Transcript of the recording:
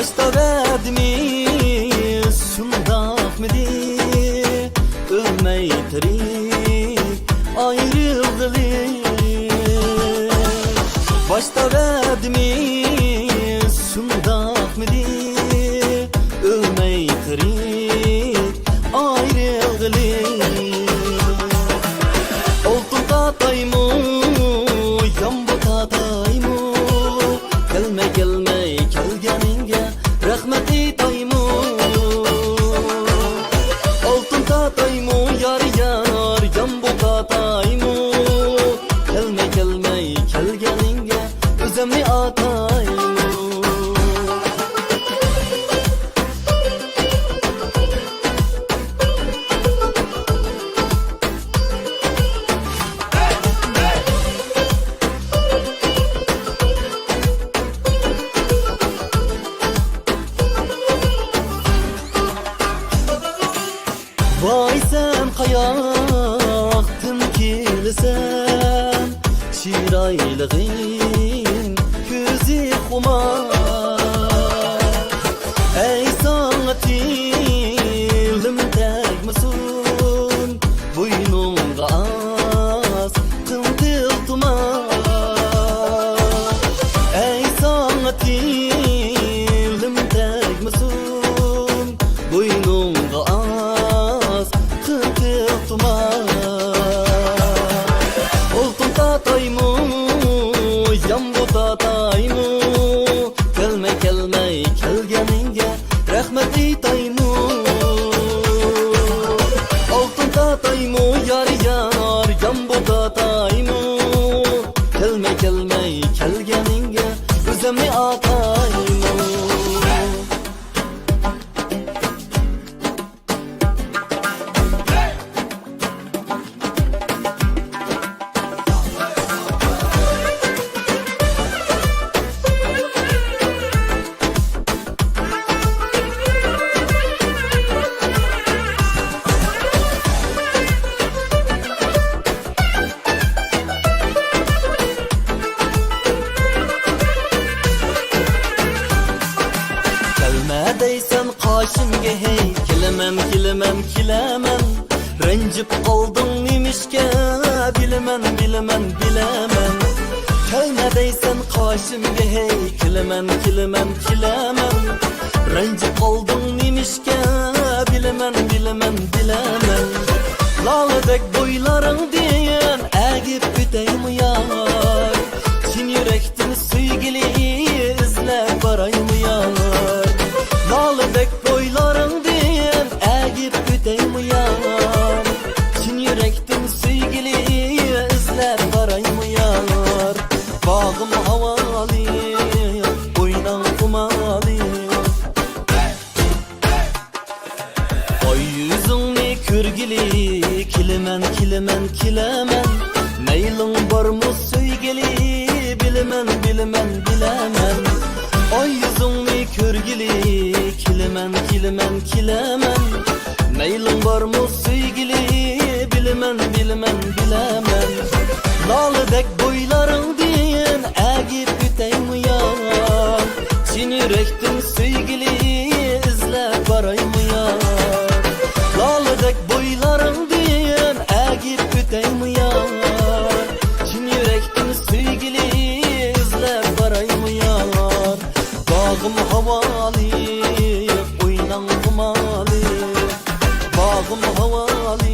Başta verdimiz şundak mıydı? Ölmey terik ayrıldık. Başta verdimiz şundak mıydı? Ölmey terik ayrıldık. Oltun tataymu yambu tataymu, gelme gelme kelgeninge rahmet etaymu. Oltun tataymu yar yar yambu tataymu, gelme gelme kelgeninge özemni ataymu. Vay sen kayaktın kilisen, şiraylığın közü kumar. Ey sana tilim tekmesun, boynumda az kıntıl tumar. Ey sana tilim tekmesun, boynumda az kıntıl tumar. Oltun tataymu yambu tataymu, gelme gelme kelgeninge rahmet etaymu. Oltun tataymu yar yar yambu tataymu, gelme gelme kelgeninge özemni ataymu. Deysen karşımga hey, kilemem kilemem kilemem. Rencip kaldın nimişke, bilemem bilemem bilemem. Kelme deysen karşımga hey, kilemem kilemem kilemem. Rencip kaldın nimişke, bilemem bilemem bilemem. Lalıdek boyların diyen egip büteyim yar. Çin yürektin sevgili izle barayım yar. Lalıdek boyların diyen egip büteyim yar. Çin yürektin sevgili izle barayım yar. Bağım havalı, oynan kumalı. Ay yüzünü kürgili, kilemen kilemen kilemen. Neylin var mı sevgili, bilemen bilemen bilemen. Ay yüzünü kürgili, kilemen kilemen kilemen. Neylin var mı sevgili, bilemen bilemen bilemen. Lalıdek boyların diyen egip büteyim yar. Çin yürektin sevgili izle barayım yar. Lalıdek boyların diyen egip büteyim yar. Çin yürektin sevgili izle barayım yar. Bağım havalı, oynan kumalı. Bağım havalı,